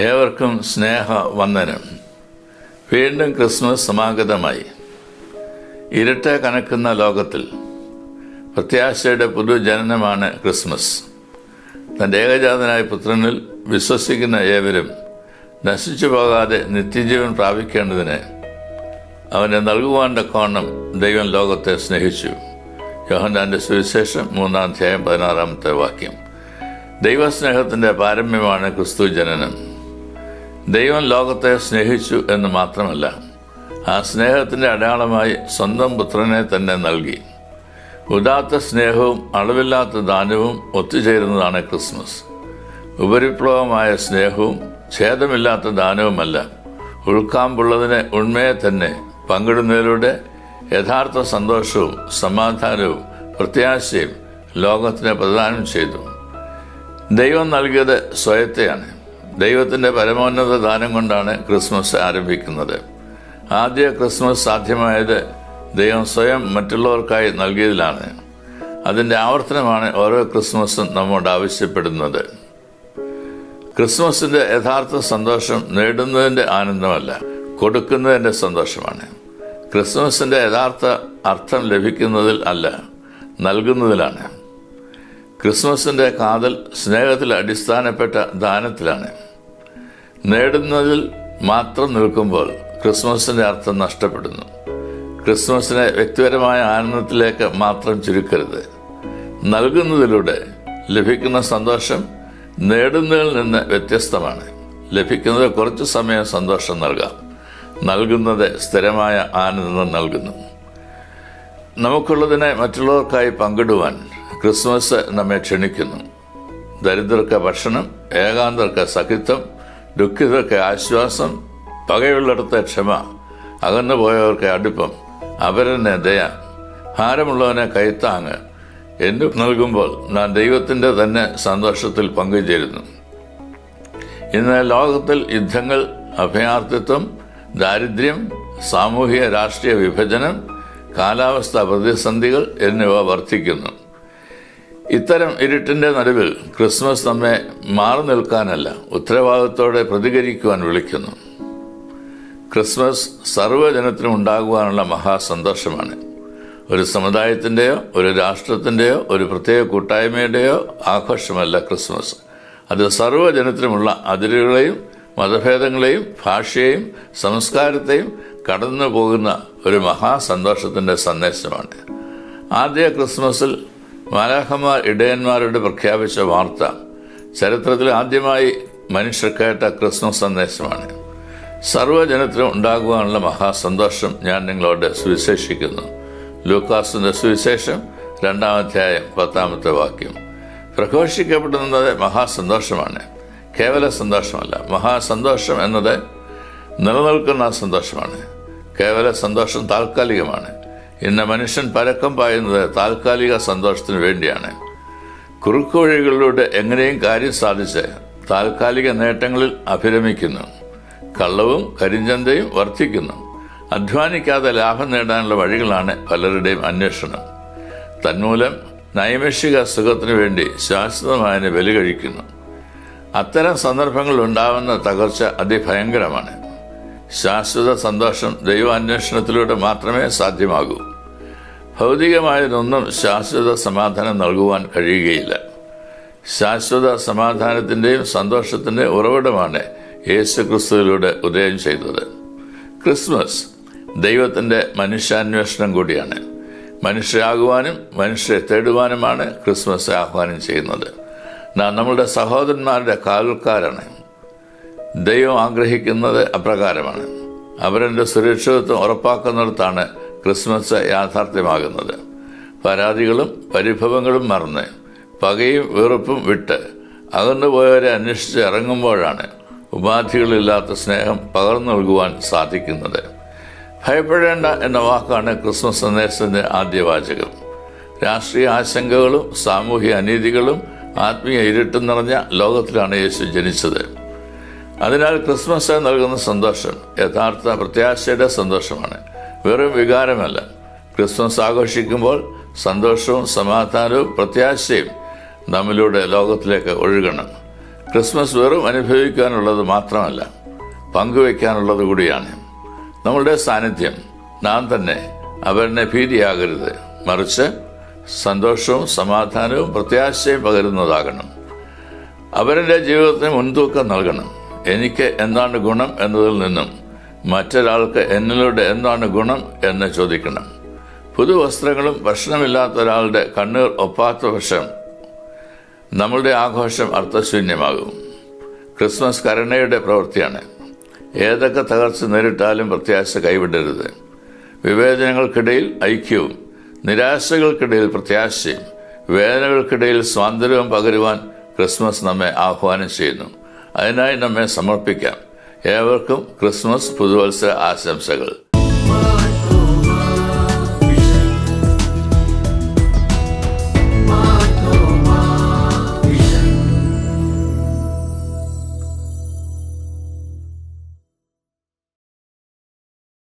ഏവർക്കും സ്നേഹവന്ദനം. വീണ്ടും ക്രിസ്മസ് സമാഗതമായി. ഇരുട്ട് കനക്കുന്ന ലോകത്തിൽ പ്രത്യാശയുടെ പുതുജനനമാണ് ക്രിസ്മസ്. തൻ്റെ ഏകജാതനായ പുത്രനിൽ വിശ്വസിക്കുന്ന ഏവരും നശിച്ചു പോകാതെ നിത്യജീവൻ പ്രാപിക്കേണ്ടതിന് അവനെ നൽകുവാൻ്റെ കോണം ദൈവം ലോകത്തെ സ്നേഹിച്ചു. യോഹന്നാന്റെ സുവിശേഷം 3:16 ദൈവസ്നേഹത്തിൻ്റെ പാരമ്യമാണ് ക്രിസ്തു ജനനം. ദൈവം ലോകത്തെ സ്നേഹിച്ചു എന്ന് മാത്രമല്ല, ആ സ്നേഹത്തിൻ്റെ അടയാളമായി സ്വന്തം പുത്രനെ തന്നെ നൽകി. ഉദാത്ത സ്നേഹവും അളവില്ലാത്ത ദാനവും ഒത്തുചേരുന്നതാണ് ക്രിസ്മസ്. ഉപരിപ്ലവമായ സ്നേഹവും ഛേദമില്ലാത്ത ദാനവുമല്ല, ഉൾക്കാമ്പുള്ളതിനെ ഉണ്മയെ തന്നെ പങ്കിടുന്നതിലൂടെ യഥാർത്ഥ സന്തോഷവും സമാധാനവും പ്രത്യാശയും ലോകത്തിന് പ്രദാനം ചെയ്തു. ദൈവം നൽകിയത് സ്വയത്തെയാണ്. ദൈവത്തിൻ്റെ പരമോന്നത ദാനം കൊണ്ടാണ് ക്രിസ്മസ് ആരംഭിക്കുന്നത്. ആദ്യ ക്രിസ്മസ് സാധ്യമായത് ദൈവം സ്വയം മറ്റുള്ളവർക്കായി നൽകിയതിലാണ്. അതിൻ്റെ ആവർത്തനമാണ് ഓരോ ക്രിസ്മസും നമ്മോട് ആവശ്യപ്പെടുന്നത്. ക്രിസ്മസിൻ്റെ യഥാർത്ഥ സന്തോഷം നേടുന്നതിൻ്റെ ആനന്ദമല്ല, കൊടുക്കുന്നതിൻ്റെ സന്തോഷമാണ്. ക്രിസ്മസിൻ്റെ യഥാർത്ഥ അർത്ഥം ലഭിക്കുന്നതിൽ അല്ല, നൽകുന്നതിലാണ്. ക്രിസ്മസിൻ്റെ കാതൽ സ്നേഹത്തിൽ അടിസ്ഥാനപ്പെട്ട ദാനത്തിലാണ്. നേടുന്നതിൽ മാത്രം നിൽക്കുമ്പോൾ ക്രിസ്മസിൻ്റെ അർത്ഥം നഷ്ടപ്പെടുന്നു. ക്രിസ്മസിനെ വ്യക്തിപരമായ ആനന്ദത്തിലേക്ക് മാത്രം ചുരുക്കരുത്. നൽകുന്നതിലൂടെ ലഭിക്കുന്ന സന്തോഷം നേടുന്നതിൽ നിന്ന് വ്യത്യസ്തമാണ്. ലഭിക്കുന്നത് കുറച്ചു സമയം സന്തോഷം നൽകാം, നൽകുന്നത് സ്ഥിരമായ ആനന്ദം നൽകുന്നു. നമുക്കുള്ളതിനെ മറ്റുള്ളവർക്കായി പങ്കിടുവാൻ ക്രിസ്മസ് നമ്മെ ക്ഷണിക്കുന്നു. ദരിദ്രർക്ക് ഭക്ഷണം, ഏകാന്തർക്ക് സഖിത്വം, ദുഃഖിതർക്ക് ആശ്വാസം, പകയുള്ളിടത്ത് ക്ഷമ, അകന്നുപോയവർക്ക് അടുപ്പം, അപരനെ ദയ, ഭാരമുള്ളവനെ കൈത്താങ്ങ് എന്ന് നൽകുമ്പോൾ നാം ദൈവത്തിൻ്റെ തന്നെ സന്തോഷത്തിൽ പങ്കുചേരുന്നു. ഇന്ന് ലോകത്തിൽ യുദ്ധങ്ങൾ, അഭയാർത്ഥിത്വം, ദാരിദ്ര്യം, സാമൂഹിക രാഷ്ട്രീയ വിഭജനം, കാലാവസ്ഥാ പ്രതിസന്ധികൾ എന്നിവ വർദ്ധിക്കുന്നു. ഇത്തരം ഇരുട്ടിൻ്റെ നടുവിൽ ക്രിസ്മസ് നമ്മെ മാറി നിൽക്കാനല്ല, ഉത്തരവാദിത്തോടെ പ്രതികരിക്കുവാൻ വിളിക്കുന്നു. ക്രിസ്മസ് സർവ്വജനത്തിനും ഉണ്ടാകുവാനുള്ള മഹാസന്തോഷമാണ്. ഒരു സമുദായത്തിൻ്റെയോ ഒരു രാഷ്ട്രത്തിൻ്റെയോ ഒരു പ്രത്യേക കൂട്ടായ്മയുടെയോ ആഘോഷമല്ല ക്രിസ്മസ്. അത് സർവ്വജനത്തിനുമുള്ള അതിരുകളെയും മതഭേദങ്ങളെയും ഭാഷയെയും സംസ്കാരത്തെയും കടന്നു പോകുന്ന ഒരു മഹാസന്തോഷത്തിൻ്റെ സന്ദേശമാണ്. ആദ്യ ക്രിസ്മസിൽ മാലാഖമാർ ഇടയന്മാരോട് പ്രഖ്യാപിച്ച വാർത്ത ചരിത്രത്തിൽ ആദ്യമായി മനുഷ്യർ കേട്ട ക്രിസ്മസ് സന്ദേശമാണ്. സർവ്വജനത്തിനും ഉണ്ടാകുവാനുള്ള മഹാസന്തോഷം ഞാൻ നിങ്ങളോട് സുവിശേഷിക്കുന്നു. ലൂക്കാസിന്റെ സുവിശേഷം 2:10 പ്രഘോഷിക്കപ്പെടുന്നത് മഹാസന്തോഷമാണ്, കേവല സന്തോഷമല്ല. മഹാസന്തോഷം എന്നത് നിലനിൽക്കുന്ന സന്തോഷമാണ്. കേവല സന്തോഷം താൽക്കാലികമാണ്. ഇന്ന് മനുഷ്യൻ പരക്കം പായുന്നത് താൽക്കാലിക സന്തോഷത്തിന് വേണ്ടിയാണ്. കുറുക്കുവഴികളിലൂടെ എങ്ങനെയും കാര്യം സാധിച്ച് താൽക്കാലിക നേട്ടങ്ങളിൽ അഭിരമിക്കുന്നു. കള്ളവും കരിഞ്ചന്തയും വർദ്ധിക്കുന്നു. അധ്വാനിക്കാതെ ലാഭം നേടാനുള്ള വഴികളാണ് പലരുടെയും അന്വേഷണം. തന്മൂലം നൈമിഷിക സുഖത്തിനു വേണ്ടി ശാശ്വതമായതിനെ ബലി കഴിക്കുന്നു. അത്തരം സന്ദർഭങ്ങളിൽ ഉണ്ടാവുന്ന തകർച്ച അതിഭയങ്കരമാണ്. ശാശ്വത സന്തോഷം ദൈവാന്വേഷണത്തിലൂടെ മാത്രമേ സാധ്യമാകൂ. ഭൗതികമായതൊന്നും ശാശ്വത സമാധാനം നൽകുവാൻ കഴിയുകയില്ല. ശാശ്വത സമാധാനത്തിൻ്റെയും സന്തോഷത്തിൻ്റെയും ഉറവിടമാണ് യേശു ക്രിസ്തുവിലൂടെ ഉദയം ചെയ്തത്. ക്രിസ്മസ് ദൈവത്തിൻ്റെ മനുഷ്യാന്വേഷണം കൂടിയാണ്. മനുഷ്യരാകുവാനും മനുഷ്യരെ തേടുവാനുമാണ് ക്രിസ്മസ് ആഹ്വാനം ചെയ്യുന്നത്. നാം നമ്മുടെ സഹോദരന്മാരുടെ കാവൽക്കാരാണ്. ദൈവം ആഗ്രഹിക്കുന്നത് അപ്രകാരമാണ്. അവരുടെ സുരക്ഷിതത്വം ഉറപ്പാക്കുന്നിടത്താണ് ക്രിസ്മസ് യാഥാർത്ഥ്യമാകുന്നത്. പരാതികളും പരിഭവങ്ങളും മറന്ന് പകയും വെറുപ്പും വിട്ട് അകന്നുപോയവരെ അന്വേഷിച്ച് ഇറങ്ങുമ്പോഴാണ് ഉപാധികളില്ലാത്ത സ്നേഹം പകർന്നു നൽകുവാൻ സാധിക്കുന്നത്. ഭയപ്പെടേണ്ട എന്ന വാക്കാണ് ക്രിസ്മസ് സന്ദേശത്തിൻ്റെ ആദ്യ വാചകം. രാഷ്ട്രീയ ആശങ്കകളും സാമൂഹിക അനീതികളും ആത്മീയ ഇരുട്ടും നിറഞ്ഞ ലോകത്തിലാണ് യേശു ജനിച്ചത്. അതിനാൽ ക്രിസ്മസ് നൽകുന്ന സന്തോഷം യഥാർത്ഥ പ്രത്യാശയുടെ സന്തോഷമാണ്, വെറും വികാരമല്ല. ക്രിസ്മസ് ആഘോഷിക്കുമ്പോൾ സന്തോഷവും സമാധാനവും പ്രത്യാശയും നമ്മിലൂടെ ലോകത്തിലേക്ക് ഒഴുകണം. ക്രിസ്മസ് വെറും അനുഭവിക്കാനുള്ളത് മാത്രമല്ല, പങ്കുവയ്ക്കാനുള്ളത് കൂടിയാണ്. നമ്മളുടെ സാന്നിധ്യം നാം തന്നെ അവരുടെ ഭീതിയാകരുത്, മറിച്ച് സന്തോഷവും സമാധാനവും പ്രത്യാശയും പകരുന്നതാകണം. അവരുടെ ജീവിതത്തിന് മുൻതൂക്കം നൽകണം. എനിക്ക് എന്താണ് ഗുണം എന്നതിൽ നിന്നും മറ്റൊരാൾക്ക് എന്നിലൂടെ എന്താണ് ഗുണം എന്ന് ചോദിക്കണം. പുതുവസ്ത്രങ്ങളും ഭക്ഷണമില്ലാത്ത ഒരാളുടെ കണ്ണീർ ഒപ്പാത്ത പക്ഷം നമ്മളുടെ ആഘോഷം അർത്ഥശൂന്യമാകും. ക്രിസ്മസ് കരുണയുടെ പ്രവൃത്തിയാണ്. ഏതൊക്കെ തകർച്ച നേരിട്ടാലും പ്രത്യാശ കൈവിടരുത്. വിവേചനങ്ങൾക്കിടയിൽ ഐക്യവും നിരാശകൾക്കിടയിൽ പ്രത്യാശയും വേദനകൾക്കിടയിൽ സ്വാതന്ത്ര്യവും പകരുവാൻ ക്രിസ്മസ് നമ്മെ ആഹ്വാനം ചെയ്യുന്നു. അതിനായി നമ്മെ സമർപ്പിക്കാം. ഏവർക്കും ക്രിസ്മസ് പുതുവത്സര ആശംസകൾ.